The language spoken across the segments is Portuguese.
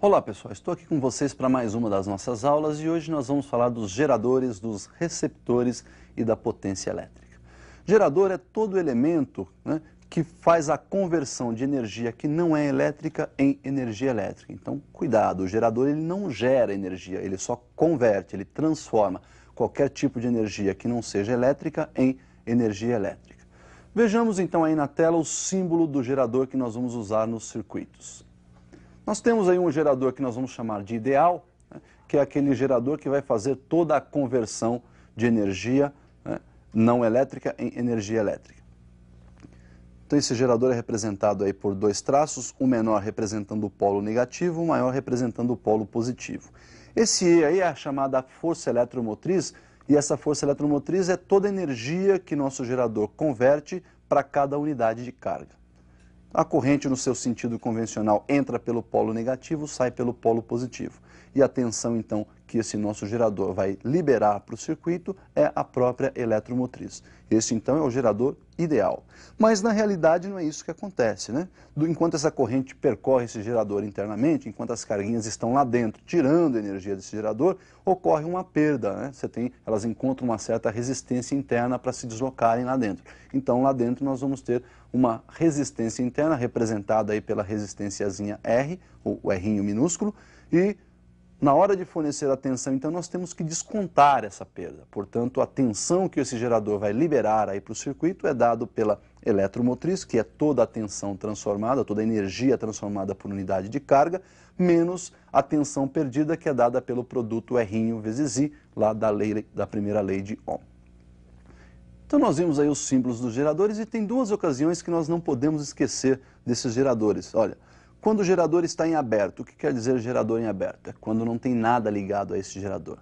Olá pessoal, estou aqui com vocês para mais uma das nossas aulas e hoje nós vamos falar dos geradores, dos receptores e da potência elétrica. Gerador é todo elemento, que faz a conversão de energia que não é elétrica em energia elétrica. Então, cuidado, o gerador ele não gera energia, ele só converte, ele transforma qualquer tipo de energia que não seja elétrica em energia elétrica. Vejamos então aí na tela o símbolo do gerador que nós vamos usar nos circuitos. Nós temos aí um gerador que nós vamos chamar de ideal, que é aquele gerador que vai fazer toda a conversão de energia não elétrica em energia elétrica. Então esse gerador é representado aí por dois traços, o menor representando o polo negativo, o maior representando o polo positivo. Esse E aí é a chamada força eletromotriz, e essa força eletromotriz é toda a energia que nosso gerador converte para cada unidade de carga. A corrente, no seu sentido convencional, entra pelo polo negativo, sai pelo polo positivo. E a tensão, então, que esse nosso gerador vai liberar para o circuito é a própria eletromotriz. Esse, então, é o gerador ideal. Mas, na realidade, não é isso que acontece, Enquanto essa corrente percorre esse gerador internamente, enquanto as carguinhas estão lá dentro, tirando a energia desse gerador, ocorre uma perda, Elas encontram uma certa resistência interna para se deslocarem lá dentro. Então, lá dentro, nós vamos ter uma resistência interna, representada aí pela resistênciazinha R, ou o R'inho minúsculo, e na hora de fornecer a tensão, então, nós temos que descontar essa perda. Portanto, a tensão que esse gerador vai liberar aí para o circuito é dado pela eletromotriz, que é toda a tensão transformada, toda a energia transformada por unidade de carga, menos a tensão perdida, que é dada pelo produto R'inho vezes I, lá da primeira lei de Ohm. Então nós vimos aí os símbolos dos geradores e tem duas ocasiões que nós não podemos esquecer desses geradores. Olha, quando o gerador está em aberto, o que quer dizer gerador em aberto? É quando não tem nada ligado a esse gerador.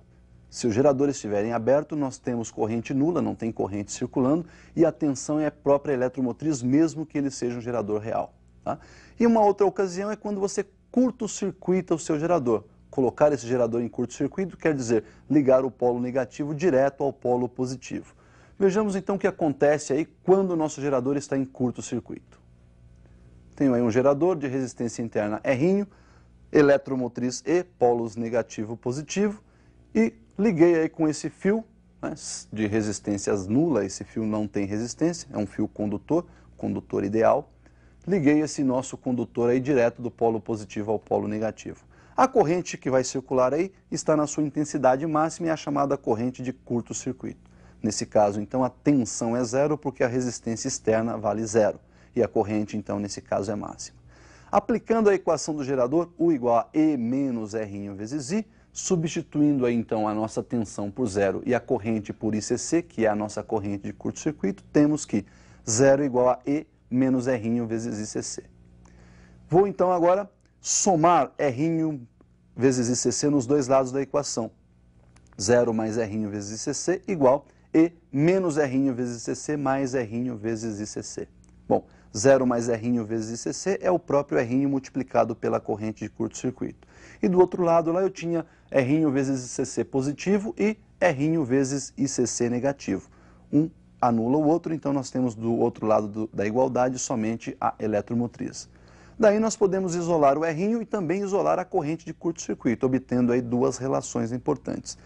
Se o gerador estiver em aberto, nós temos corrente nula, não tem corrente circulando, e a tensão é a própria eletromotriz, mesmo que ele seja um gerador real. E uma outra ocasião é quando você curto-circuita o seu gerador. Colocar esse gerador em curto-circuito quer dizer ligar o polo negativo direto ao polo positivo. Vejamos então o que acontece aí quando o nosso gerador está em curto-circuito. Tenho aí um gerador de resistência interna R'inho, eletromotriz E, polos negativo e positivo, e liguei aí com esse fio de resistências nula, esse fio não tem resistência, é um fio condutor, condutor ideal. Liguei esse nosso condutor aí direto do polo positivo ao polo negativo. A corrente que vai circular aí está na sua intensidade máxima e é a chamada corrente de curto-circuito. Nesse caso, então, a tensão é zero porque a resistência externa vale zero. E a corrente, então, nesse caso, é máxima. Aplicando a equação do gerador, U igual a E menos R'inho vezes I, substituindo aí, então, a nossa tensão por zero e a corrente por ICC, que é a nossa corrente de curto-circuito, temos que zero igual a E menos R'inho vezes ICC. Vou, então, agora somar R'inho vezes ICC nos dois lados da equação. 0 mais R'inho vezes ICC igual E menos R'inho vezes ICC mais R'inho vezes ICC. Bom, 0 mais R'inho vezes ICC é o próprio R'inho multiplicado pela corrente de curto-circuito. E do outro lado lá eu tinha R'inho vezes ICC positivo e R'inho vezes ICC negativo. Um anula o outro, então nós temos do outro lado da igualdade somente a eletromotriz. Daí nós podemos isolar o R'inho e também isolar a corrente de curto-circuito, obtendo aí duas relações importantes.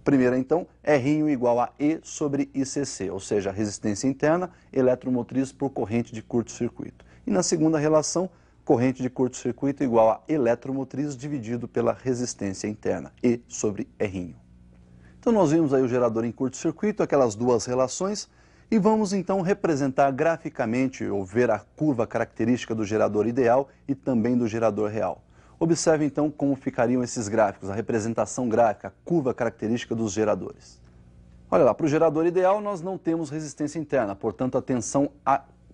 Primeira, então, R'inho igual a E sobre ICC, ou seja, resistência interna, eletromotriz por corrente de curto-circuito. E na segunda relação, corrente de curto-circuito igual a eletromotriz dividido pela resistência interna, E sobre R'inho. Então nós vimos aí o gerador em curto-circuito, aquelas duas relações, e vamos então representar graficamente ou ver a curva característica do gerador ideal e também do gerador real. Observe então como ficariam esses gráficos, a representação gráfica, a curva característica dos geradores. Olha lá, para o gerador ideal nós não temos resistência interna, portanto a tensão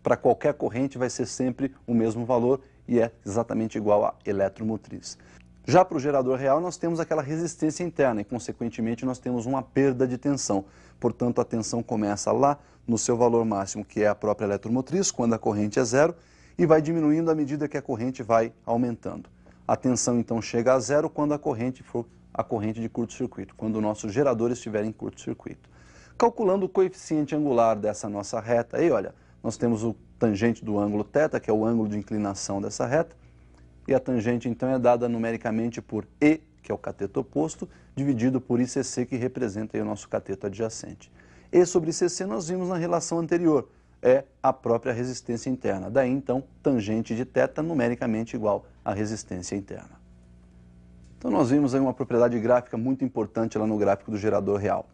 para qualquer corrente vai ser sempre o mesmo valor e é exatamente igual à eletromotriz. Já para o gerador real nós temos aquela resistência interna e consequentemente nós temos uma perda de tensão. Portanto a tensão começa lá no seu valor máximo, que é a própria eletromotriz, quando a corrente é zero, e vai diminuindo à medida que a corrente vai aumentando. A tensão, então, chega a zero quando a corrente for a corrente de curto-circuito, quando o nosso gerador estiver em curto-circuito. Calculando o coeficiente angular dessa nossa reta, aí, olha, nós temos o tangente do ângulo θ, que é o ângulo de inclinação dessa reta, e a tangente então é dada numericamente por E, que é o cateto oposto, dividido por ICC, que representa aí o nosso cateto adjacente. E sobre ICC nós vimos na relação anterior, é a própria resistência interna. Daí então, tangente de θ numericamente igual à resistência interna. Então nós vimos aí uma propriedade gráfica muito importante lá no gráfico do gerador real.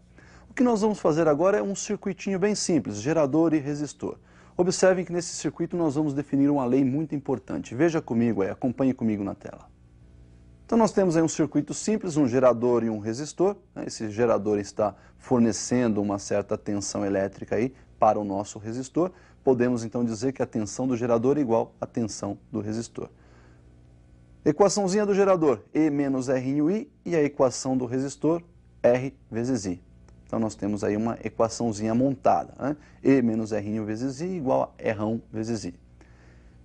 O que nós vamos fazer agora é um circuitinho bem simples, gerador e resistor. Observem que nesse circuito nós vamos definir uma lei muito importante. Veja comigo aí, acompanhe comigo na tela. Então nós temos aí um circuito simples, um gerador e um resistor. Esse gerador está fornecendo uma certa tensão elétrica aí para o nosso resistor. Podemos então dizer que a tensão do gerador é igual à tensão do resistor. Equaçãozinha do gerador, E menos Ri, e a equação do resistor, R vezes I. Então nós temos aí uma equaçãozinha montada, né? E menos R1 vezes I igual a R1 vezes I.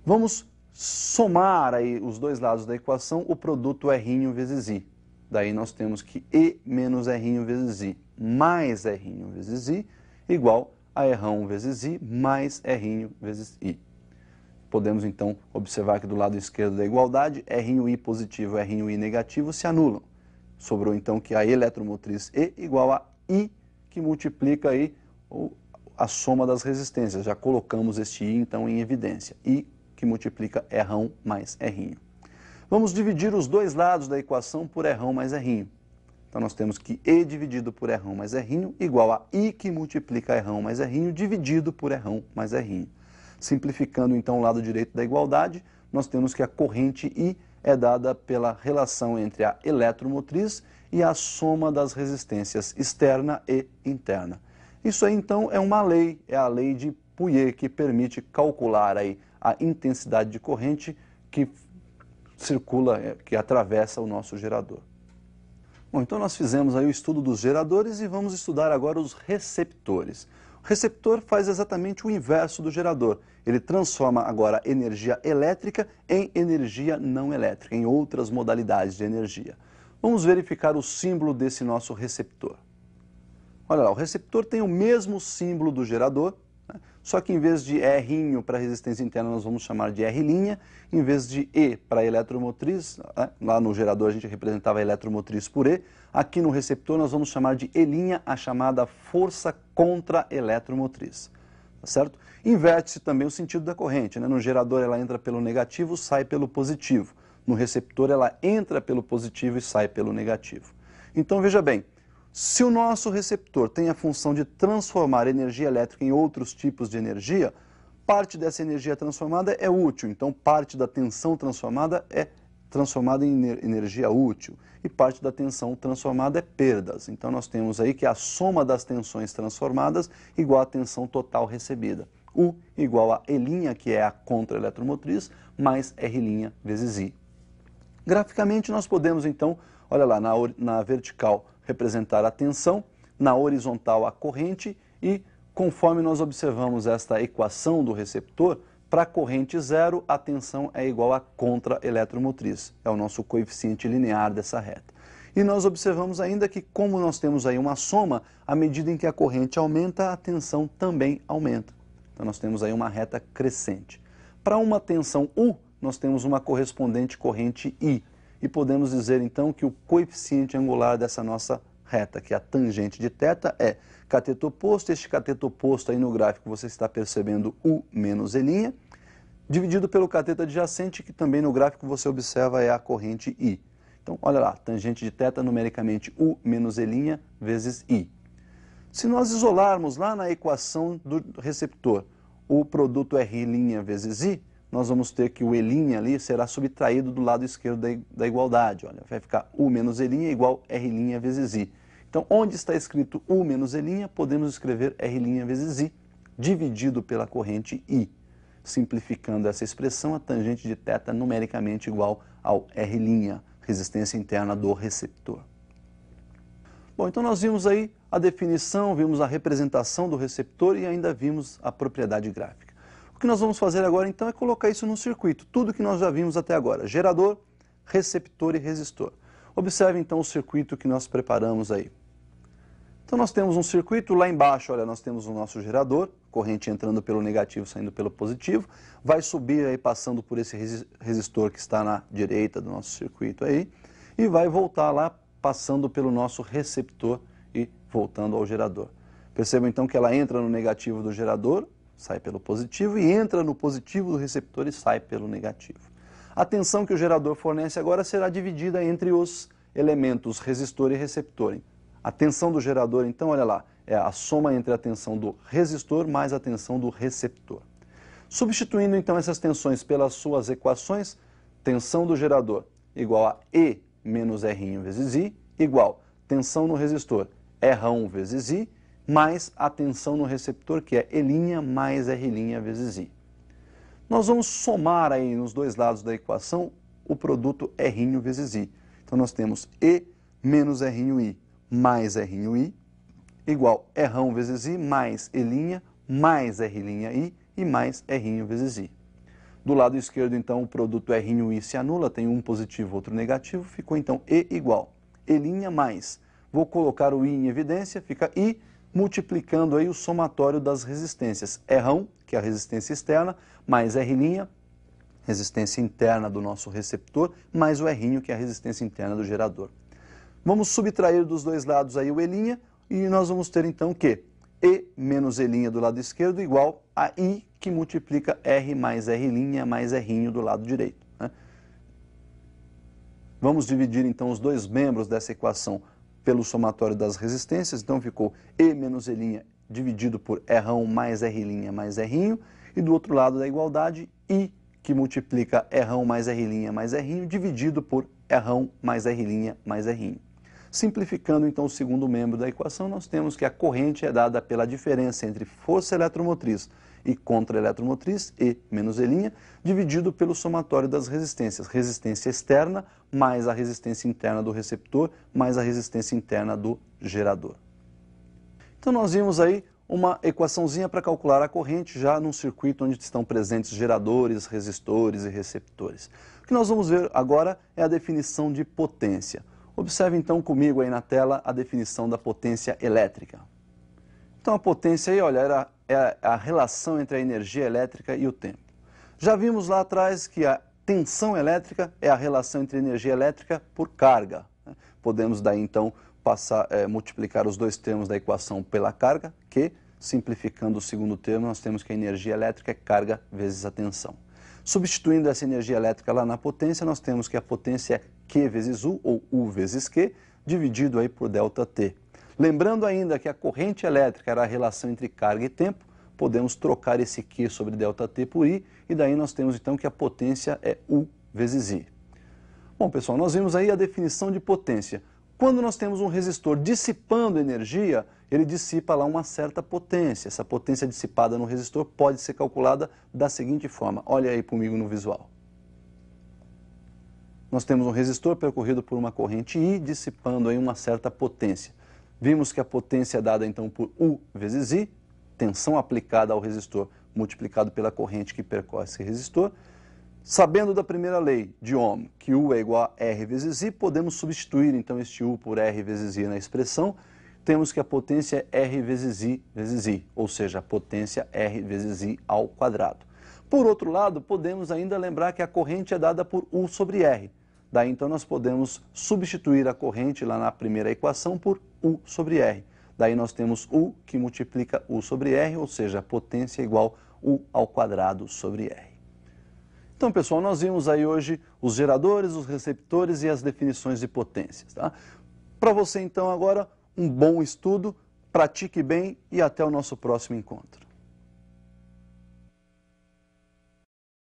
Vamos somar aí os dois lados da equação, o produto R1 vezes I. Daí nós temos que E menos R1 vezes I mais R1 vezes I igual a R1 vezes I mais R1 vezes I. Podemos então observar que do lado esquerdo da igualdade, R1I positivo e R1I negativo se anulam. Sobrou então que a eletromotriz E igual a I, que multiplica aí a soma das resistências. Já colocamos este I então em evidência. I que multiplica R1 mais R1. Vamos dividir os dois lados da equação por R1 mais R1. Então nós temos que E dividido por R1 mais R1 igual a I que multiplica R1 mais R1 dividido por R1 mais R1. Simplificando então o lado direito da igualdade, nós temos que a corrente I é dada pela relação entre a eletromotriz e a soma das resistências externa e interna. Isso aí então é uma lei, é a lei de Pouillet, que permite calcular aí a intensidade de corrente que circula, que atravessa o nosso gerador. Bom, então nós fizemos aí o estudo dos geradores e vamos estudar agora os receptores. O receptor faz exatamente o inverso do gerador. Ele transforma agora energia elétrica em energia não elétrica, em outras modalidades de energia. Vamos verificar o símbolo desse nosso receptor. Olha lá, o receptor tem o mesmo símbolo do gerador, né? Só que em vez de R para resistência interna nós vamos chamar de R', em vez de E para eletromotriz, né? Lá no gerador a gente representava a eletromotriz por E, aqui no receptor nós vamos chamar de E', a chamada força contra eletromotriz. Tá certo? Inverte-se também o sentido da corrente, né? No gerador ela entra pelo negativo, sai pelo positivo. No receptor ela entra pelo positivo e sai pelo negativo. Então veja bem, se o nosso receptor tem a função de transformar energia elétrica em outros tipos de energia, parte dessa energia transformada é útil, então parte da tensão transformada é transformada em energia útil e parte da tensão transformada é perdas. Então nós temos aí que a soma das tensões transformadas igual à tensão total recebida. U igual a E', que é a contra-eletromotriz, mais R' vezes I. Graficamente nós podemos então, olha lá, na vertical representar a tensão, na horizontal a corrente e conforme nós observamos esta equação do receptor, para a corrente zero a tensão é igual a contra-eletromotriz, é o nosso coeficiente linear dessa reta. E nós observamos ainda que como nós temos aí uma soma, à medida em que a corrente aumenta, a tensão também aumenta. Então nós temos aí uma reta crescente. Para uma tensão U, nós temos uma correspondente corrente I. E podemos dizer então que o coeficiente angular dessa nossa reta, que é a tangente de θ, é cateto oposto. Este cateto oposto aí no gráfico você está percebendo U menos E', dividido pelo cateto adjacente, que também no gráfico você observa é a corrente I. Então olha lá, tangente de θ numericamente U menos E' vezes I. Se nós isolarmos lá na equação do receptor o produto R' vezes I, nós vamos ter que o E' ali será subtraído do lado esquerdo da igualdade. Olha, vai ficar U menos E' igual R' vezes I. Então, onde está escrito U menos E', podemos escrever R' vezes I, dividido pela corrente I. Simplificando essa expressão, a tangente de θ numericamente igual ao R', resistência interna do receptor. Bom, então nós vimos aí a definição, vimos a representação do receptor e ainda vimos a propriedade gráfica. O que nós vamos fazer agora, então, é colocar isso no circuito. Tudo que nós já vimos até agora. Gerador, receptor e resistor. Observe, então, o circuito que nós preparamos aí. Então nós temos um circuito, lá embaixo, olha, nós temos o nosso gerador, corrente entrando pelo negativo, saindo pelo positivo, vai subir aí passando por esse resistor que está na direita do nosso circuito aí, e vai voltar lá passando pelo nosso receptor e voltando ao gerador. Percebam então que ela entra no negativo do gerador, sai pelo positivo, e entra no positivo do receptor e sai pelo negativo. A tensão que o gerador fornece agora será dividida entre os elementos resistor e receptor. A tensão do gerador, então, olha lá, é a soma entre a tensão do resistor mais a tensão do receptor. Substituindo, então, essas tensões pelas suas equações, tensão do gerador igual a E menos R' vezes I, igual tensão no resistor, R' vezes I, mais a tensão no receptor, que é E' mais R' vezes I. Nós vamos somar aí nos dois lados da equação o produto R' vezes I. Então, nós temos E menos R'I mais R'I igual R' vezes I mais E' mais R'I e mais R' vezes I. Do lado esquerdo, então, o produto R'I se anula, tem um positivo, outro negativo, ficou então E igual E' mais, vou colocar o I em evidência, fica I multiplicando aí o somatório das resistências. R', que é a resistência externa, mais R', resistência interna do nosso receptor, mais o R', que é a resistência interna do gerador. Vamos subtrair dos dois lados aí o E' e nós vamos ter então que E menos E' do lado esquerdo igual a I, que multiplica R mais R' mais R' do lado direito, né? Vamos dividir então os dois membros dessa equação pelo somatório das resistências, então ficou E menos E' dividido por R' mais R' mais R', e do outro lado da igualdade, I, que multiplica R' mais R' mais R' dividido por R' mais R' mais R'. Simplificando então o segundo membro da equação, nós temos que a corrente é dada pela diferença entre força eletromotriz e contra-eletromotriz, E menos E', dividido pelo somatório das resistências, resistência externa mais a resistência interna do receptor, mais a resistência interna do gerador. Então nós vimos aí uma equaçãozinha para calcular a corrente já num circuito onde estão presentes geradores, resistores e receptores. O que nós vamos ver agora é a definição de potência. Observe então comigo aí na tela a definição da potência elétrica. Então a potência aí, olha, é a relação entre a energia elétrica e o tempo. Já vimos lá atrás que a tensão elétrica é a relação entre energia elétrica por carga, né? Podemos daí então multiplicar os dois termos da equação pela carga, que, simplificando o segundo termo, nós temos que a energia elétrica é carga vezes a tensão. Substituindo essa energia elétrica lá na potência, nós temos que a potência é Q vezes U, ou U vezes Q, dividido aí por ΔT. Lembrando ainda que a corrente elétrica era a relação entre carga e tempo, podemos trocar esse Q sobre ΔT por I, e daí nós temos então que a potência é U vezes I. Bom, pessoal, nós vimos aí a definição de potência. Quando nós temos um resistor dissipando energia, ele dissipa lá uma certa potência. Essa potência dissipada no resistor pode ser calculada da seguinte forma. Olha aí comigo no visual. Nós temos um resistor percorrido por uma corrente I, dissipando aí uma certa potência. Vimos que a potência é dada então por U vezes I, tensão aplicada ao resistor multiplicado pela corrente que percorre esse resistor. Sabendo da primeira lei de Ohm, que U é igual a R vezes I, podemos substituir então este U por R vezes I na expressão. Temos que a potência é R vezes I, ou seja, a potência R vezes I ao quadrado. Por outro lado, podemos ainda lembrar que a corrente é dada por U sobre R. Daí então nós podemos substituir a corrente lá na primeira equação por U sobre R. Daí nós temos U que multiplica U sobre R, ou seja, a potência é igual a U ao quadrado sobre R. Então, pessoal, nós vimos aí hoje os geradores, os receptores e as definições de potências, tá? Para você, então, agora, um bom estudo, pratique bem e até o nosso próximo encontro.